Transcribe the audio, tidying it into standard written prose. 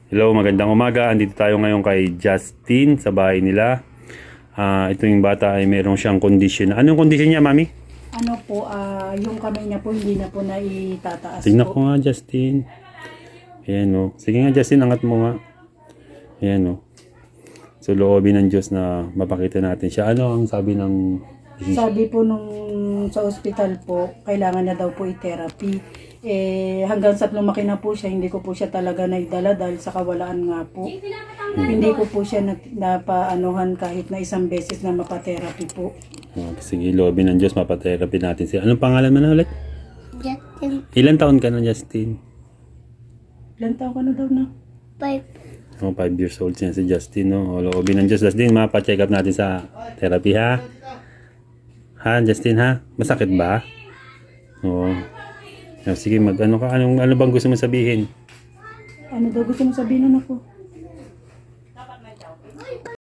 Hello, magandang umaga. Andito tayo ngayon kay Justin sa bahay nila. Ito yung bata ay meron siyang condition. Anong condition niya, mami? Ano po, yung kamay niya po hindi na po naitataas Tingnan po. ko nga, Justin. Ayan o. Sige nga, Justin, angat mo nga. Ayan o. So, loobin ng Diyos na mapakita natin siya. Ano ang sabi ng... Sabi po nung sa ospital po, kailangan na daw po i-therapy. Hanggang sa lumaki na po siya, hindi ko po siya talaga naidala dahil sa kawalaan nga po. Hindi ko po siya napaanuhan kahit na isang beses na mapatherapy po. Sige, loobin ng Diyos, mapatherapy natin siya. Anong pangalan mo na ulit? Justin Ilan taon ka na, Justin? Ilan taon ka na daw na? 5. 5 years old siya si Justin, no? O, loobin ng Diyos, Justin, mapacheck up natin sa therapy, ha? Ha, Justin, ha? Masakit ba? Oo. Sige, ano bang gusto mo sabihin? Ano daw gusto mo sabihin na ako?